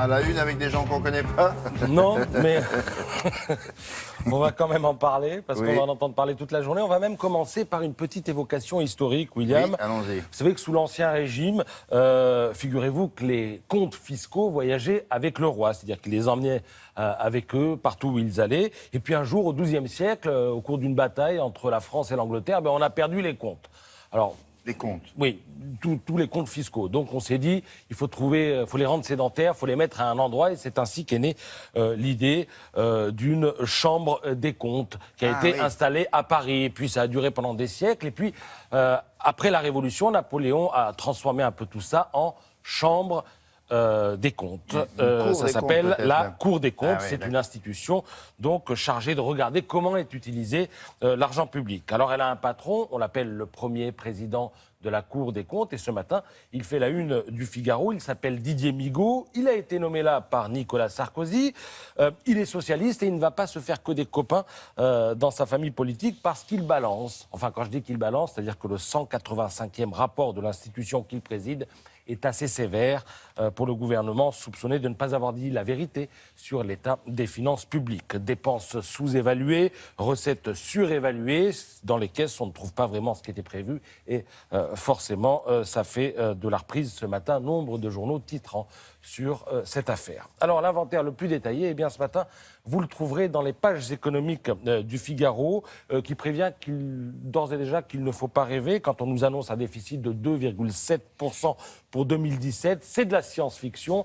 à la une avec des gens qu'on ne connaît pas. Non, mais on va quand même en parler, parce Oui. qu'on va en entendre parler toute la journée. On va même commencer par une petite évocation historique, William. Oui, allons-y. Vous savez que sous l'Ancien Régime, figurez-vous que les comtes fiscaux voyageaient avec le roi, c'est-à-dire qu'ils les emmenaient avec eux partout où ils allaient. Et puis un jour, au XIIe siècle, au cours d'une bataille entre la France et l'Angleterre, on a perdu les comptes. Alors, Les comptes. oui, tous les comptes fiscaux. Donc on s'est dit, il faut les rendre sédentaires, il faut les mettre à un endroit, et c'est ainsi qu'est née l'idée d'une chambre des comptes qui a été installée à Paris. Et puis ça a duré pendant des siècles. Et puis après la Révolution, Napoléon a transformé un peu tout ça en chambre des comptes. Ça s'appelle la Cour des comptes. C'est une institution donc chargée de regarder comment est utilisé l'argent public. Alors elle a un patron, on l'appelle le premier président de la Cour des comptes, et ce matin, il fait la une du Figaro. Il s'appelle Didier Migaud. Il a été nommé là par Nicolas Sarkozy. Il est socialiste et il ne va pas se faire que des copains dans sa famille politique parce qu'il balance. Enfin, quand je dis qu'il balance, c'est-à-dire que le 185e rapport de l'institution qu'il préside est assez sévère pour le gouvernement, soupçonné de ne pas avoir dit la vérité sur l'état des finances publiques. Dépenses sous-évaluées, recettes surévaluées, dans les caisses on ne trouve pas vraiment ce qui était prévu, et forcément ça fait de la reprise ce matin, nombre de journaux titrant sur cette affaire. Alors l'inventaire le plus détaillé, eh bien ce matin, vous le trouverez dans les pages économiques du Figaro, qui prévient d'ores et déjà qu'il ne faut pas rêver quand on nous annonce un déficit de 2,7% pour 2017. C'est de la science-fiction.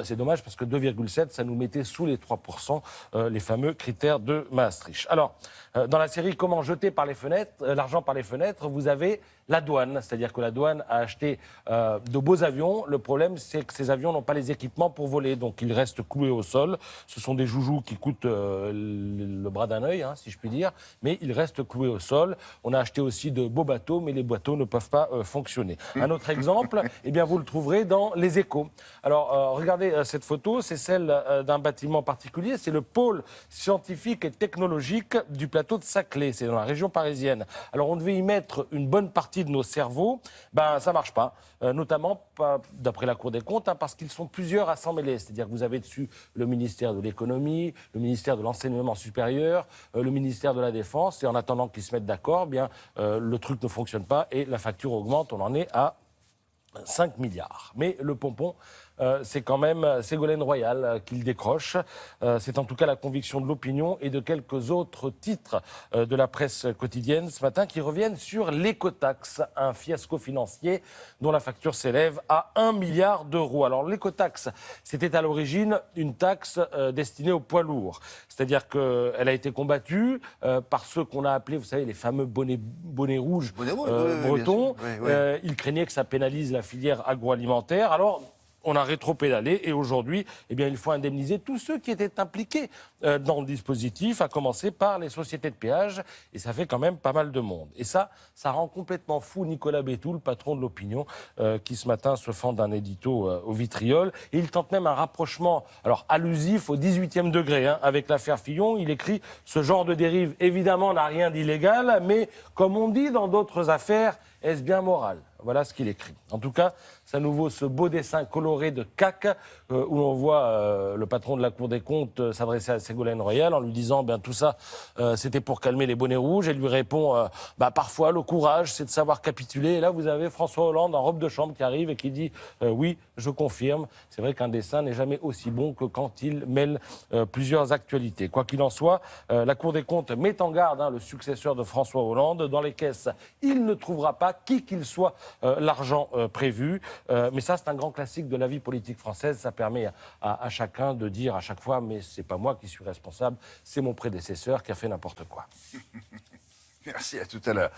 C'est dommage parce que 2,7, ça nous mettait sous les 3%, les fameux critères de Maastricht. Alors, dans la série Comment jeter par les fenêtres, l'argent par les fenêtres, vous avez la douane. C'est-à-dire que la douane a acheté de beaux avions. Le problème, c'est que ces avions n'ont pas les équipements pour voler. Donc, ils restent cloués au sol. Ce sont des joujoux qui coûtent le bras d'un œil, si je puis dire. Mais ils restent cloués au sol. On a acheté aussi de beaux bateaux, mais les bateaux ne peuvent pas fonctionner. Un autre exemple, eh bien, vous le trouverez dans Les Échos. Alors, regardez cette photo. C'est celle d'un bâtiment particulier. C'est le pôle scientifique et technologique du plateau de Saclay. C'est dans la région parisienne. Alors, on devait y mettre une bonne partie de nos cerveaux. Ça marche pas. Notamment, d'après la Cour des comptes, parce qu'ils sont plusieurs à s'en mêler. C'est-à-dire que vous avez dessus le ministère de l'économie, le ministère de l'enseignement supérieur, le ministère de la Défense. Et en attendant qu'ils se mettent d'accord, le truc ne fonctionne pas et la facture augmente. On en est à 5 milliards. Mais le pompon, c'est quand même Ségolène Royal qui le décroche. C'est en tout cas la conviction de l'opinion et de quelques autres titres de la presse quotidienne ce matin qui reviennent sur l'écotaxe, un fiasco financier dont la facture s'élève à 1 milliard d'euros. Alors l'écotaxe, c'était à l'origine une taxe destinée aux poids lourds. C'est-à-dire qu'elle a été combattue par ceux qu'on a appelés, vous savez, les fameux bonnets rouges bretons. Ils craignaient que ça pénalise la filière agroalimentaire. Alors, on a rétro-pédalé et aujourd'hui, il faut indemniser tous ceux qui étaient impliqués dans le dispositif, à commencer par les sociétés de péage, et ça fait quand même pas mal de monde. Et ça rend complètement fou Nicolas Bétou, le patron de l'opinion, qui ce matin se fend d'un édito au vitriol. Et il tente même un rapprochement, alors allusif au 18e degré, avec l'affaire Fillon. Il écrit « Ce genre de dérive, évidemment, n'a rien d'illégal, mais comme on dit dans d'autres affaires, est-ce bien moral ?» Voilà ce qu'il écrit. En tout cas, c'est à nouveau ce beau dessin coloré de CAC où l'on voit le patron de la Cour des comptes s'adresser à Ségolène Royal en lui disant tout ça, c'était pour calmer les bonnets rouges. Et lui répond parfois, le courage, c'est de savoir capituler. Et là, vous avez François Hollande en robe de chambre qui arrive et qui dit oui, je confirme. C'est vrai qu'un dessin n'est jamais aussi bon que quand il mêle plusieurs actualités. Quoi qu'il en soit, la Cour des comptes met en garde le successeur de François Hollande. Dans les caisses, il ne trouvera pas, qui qu'il soit, l'argent prévu. Mais ça, c'est un grand classique de la vie politique française. Ça permet à chacun de dire à chaque fois « mais c'est pas moi qui suis responsable, c'est mon prédécesseur qui a fait n'importe quoi ». Merci, à tout à l'heure.